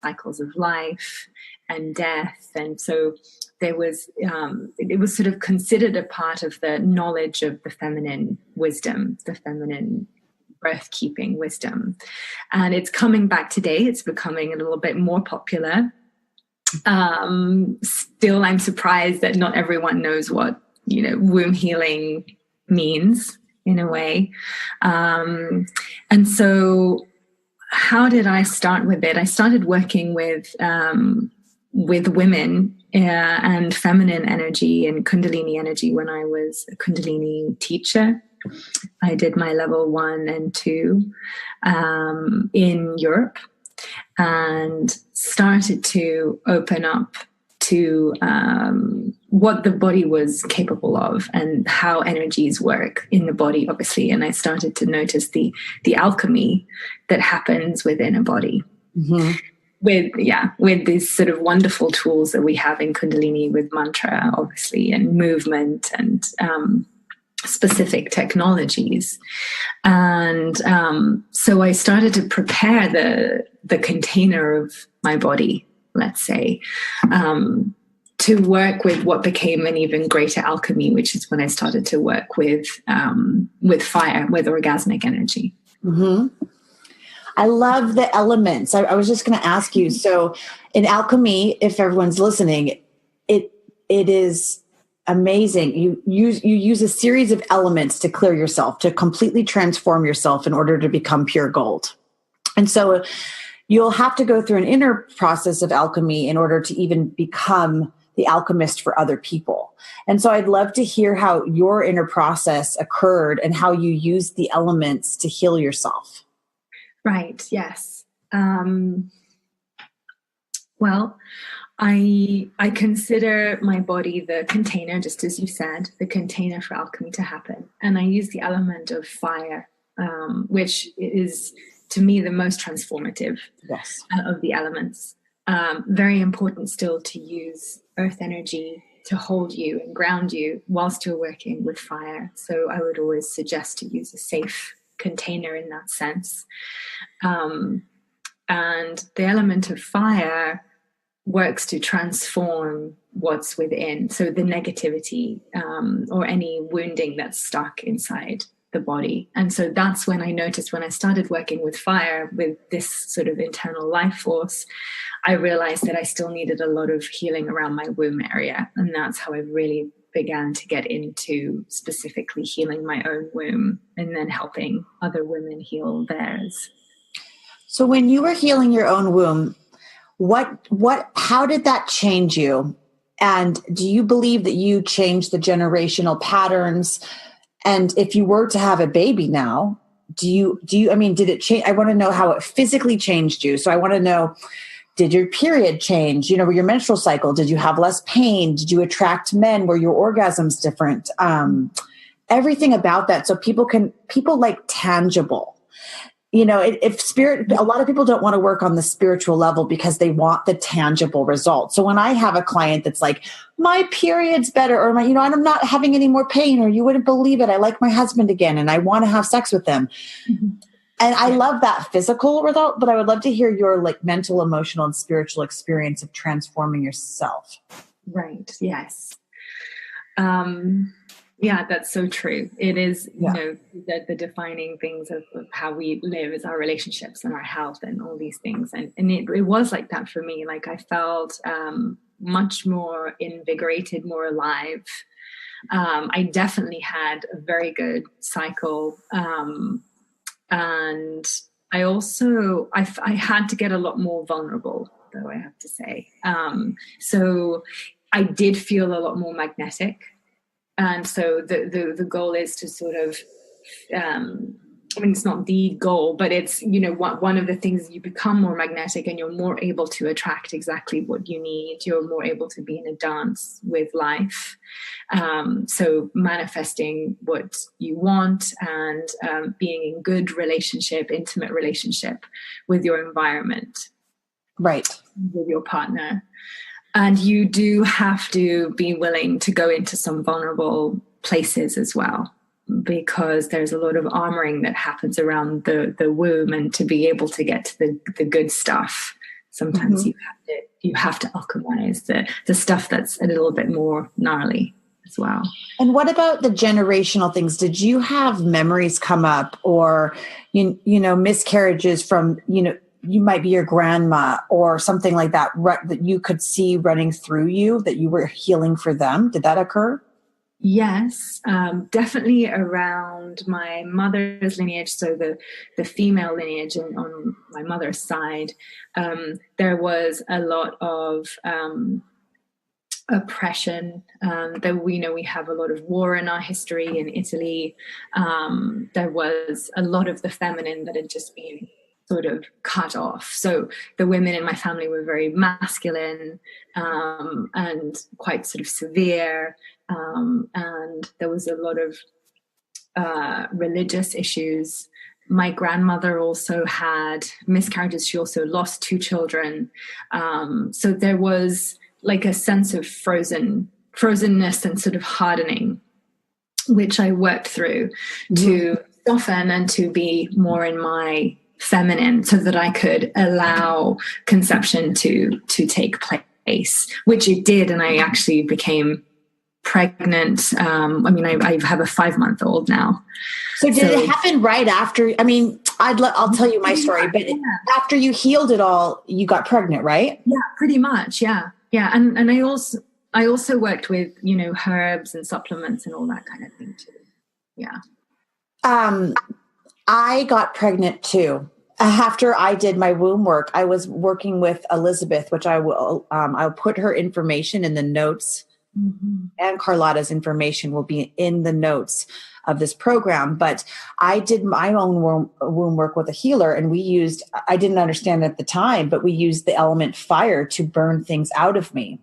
cycles of life and death. And so there was, it was sort of considered a part of the knowledge of the feminine wisdom, the feminine birth-keeping wisdom. And it's coming back today. It's becoming a little bit more popular. Still, I'm surprised that not everyone knows what, womb healing means in a way. And so how did I start with it? I started working with women and feminine energy and Kundalini energy when I was a Kundalini teacher. I did my level 1 and 2 in Europe and started to open up to what the body was capable of and how energies work in the body, obviously. And I started to notice the alchemy that happens within a body. Mm-hmm. With these sort of wonderful tools that we have in Kundalini with mantra, obviously, and movement and specific technologies. And so I started to prepare the container of my body, let's say, to work with what became an even greater alchemy, which is when I started to work with fire, with orgasmic energy. Mm-hmm. I love the elements. I was just going to ask you. So in alchemy, if everyone's listening, it is amazing. You use a series of elements to clear yourself, to completely transform yourself in order to become pure gold. And so you'll have to go through an inner process of alchemy in order to even become the alchemist for other people. And so I'd love to hear how your inner process occurred and how you used the elements to heal yourself. Right. Yes. Well, I consider my body the container, just as you said, the container for alchemy to happen. And I use the element of fire, which is, to me, the most transformative of the elements. Very important still to use earth energy to hold you and ground you whilst you're working with fire. So I would always suggest to use a safe container in that sense. And the element of fire works to transform what's within. So the negativity or any wounding that's stuck inside the body. And so that's when I noticed, when I started working with fire, with this sort of internal life force, I realized that I still needed a lot of healing around my womb area. And that's how I really began to get into specifically healing my own womb and then helping other women heal theirs. So when you were healing your own womb, how did that change you? And do you believe that you changed the generational patterns? And if you were to have a baby now, did it change? I want to know how it physically changed you. So I want to know, did your period change? Your menstrual cycle, did you have less pain? Did you attract men? Were your orgasms different? Everything about that. So people like tangible. If spirit, a lot of people don't want to work on the spiritual level because they want the tangible results. So when I have a client that's like, my period's better, or I'm not having any more pain, or you wouldn't believe it, I like my husband again and I want to have sex with him. Mm-hmm. And I love that physical result, but I would love to hear your mental, emotional, and spiritual experience of transforming yourself. Right. Yes. Yeah, that's so true. It is, the defining things of how we live is our relationships and our health and all these things. And it was like that for me. Like I felt much more invigorated, more alive. I definitely had a very good cycle. And I also, I had to get a lot more vulnerable, though, I have to say. So I did feel a lot more magnetic. And so the goal is to sort of, it's not the goal, but it's, one of the things, you become more magnetic and you're more able to attract exactly what you need. You're more able to be in a dance with life. So manifesting what you want and being in good relationship, intimate relationship with your environment. Right. With your partner. And you do have to be willing to go into some vulnerable places as well, because there's a lot of armoring that happens around the womb, and to be able to get to the good stuff sometimes you have to alchemize the stuff that's a little bit more gnarly as well. And what about the generational things? Did you have memories come up, or you know, miscarriages from, you know, you might be your grandma or something like that, that you could see running through you, that you were healing for them? Did that occur? Yes, definitely around my mother's lineage, so the female lineage on my mother's side. There was a lot of oppression. That we know we have a lot of war in our history in Italy. There was a lot of the feminine that had just been sort of cut off. So the women in my family were very masculine and quite sort of severe. And there was a lot of religious issues. My grandmother also had miscarriages. She also lost 2 children. So there was like a sense of frozenness and sort of hardening, which I worked through to soften and to be more in my feminine, so that I could allow conception to take place, which it did. And I actually became pregnant. I mean, I have a 5-month-old now. So did it happen right after? I mean, I'll tell you my story, but after you healed it all, you got pregnant, right? Yeah, pretty much. Yeah. And I also worked with, you know, herbs and supplements and all that kind of thing too. Yeah. I got pregnant too. After I did my womb work, I was working with Elizabeth, which I'll put her information in the notes, and Carlotta's information will be in the notes of this program. But I did my own womb work with a healer, and I didn't understand at the time, but we used the element fire to burn things out of me.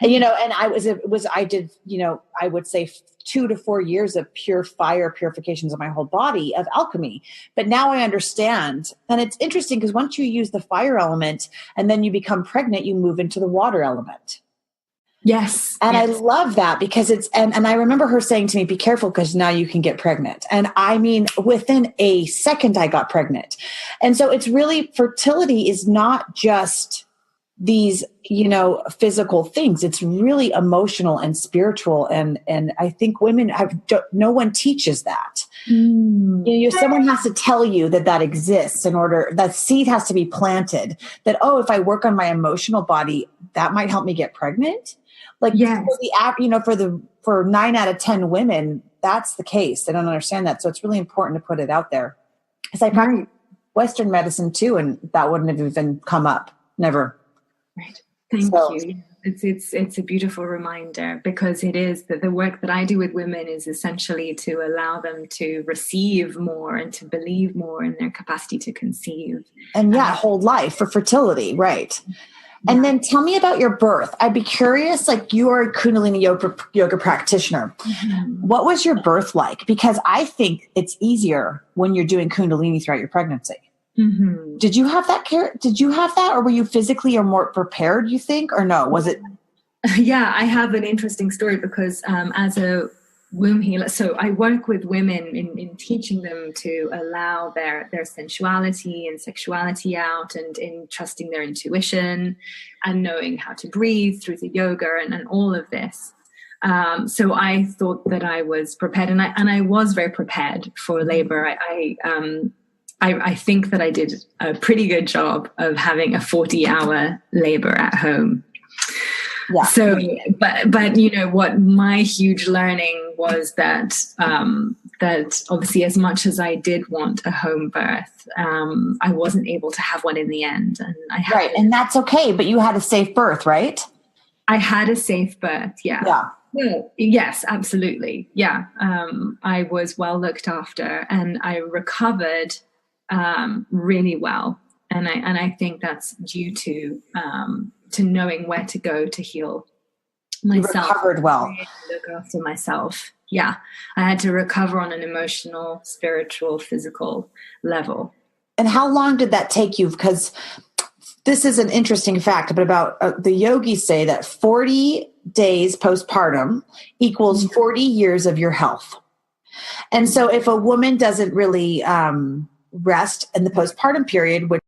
And, you know, and I did, you know, I would say 2 to 4 years of pure fire purifications of my whole body of alchemy. But now I understand. And it's interesting because once you use the fire element and then you become pregnant, you move into the water element. Yes. And I love that because and I remember her saying to me, be careful because now you can get pregnant. And I mean, within a second I got pregnant. And so it's really, fertility is not just these, you know, physical things. It's really emotional and spiritual. And I think women no one teaches that. You know, someone has to tell you that exists in order, that seed has to be planted, that, oh, if I work on my emotional body, that might help me get pregnant. Like, yes. For 9 out of 10 women, that's the case. They don't understand that. So it's really important to put it out there. Because I practice Western medicine too, and that wouldn't have even come up. Never. Right. Thank you. It's a beautiful reminder, because it is that the work that I do with women is essentially to allow them to receive more and to believe more in their capacity to conceive. And whole life for fertility. Right. And then tell me about your birth. I'd be curious, like, you are a Kundalini yoga practitioner. What was your birth like? Because I think it's easier when you're doing Kundalini throughout your pregnancy. Did you have that care? Did you have that, or were you physically or more prepared, you think, or no? Was it? Yeah, I have an interesting story because as a womb healer, so I work with women in teaching them to allow their sensuality and sexuality out, and in trusting their intuition and knowing how to breathe through the yoga and all of this. So I thought that I was prepared, and I was very prepared for labor. I think that I did a pretty good job of having a 40-hour labor at home. Yeah. So, but you know what, my huge learning was that obviously, as much as I did want a home birth, I wasn't able to have one in the end. And and that's okay. But you had a safe birth, right? I had a safe birth. Yeah. Yeah. Well, yes, absolutely. Yeah. I was well looked after, and I recovered really well. And I think that's due to knowing where to go to heal myself. You recovered well. Look after myself. Yeah. I had to recover on an emotional, spiritual, physical level. And how long did that take you? Because this is an interesting fact, but about the yogis say that 40 days postpartum equals 40 years of your health. And so if a woman doesn't really rest in the postpartum period, which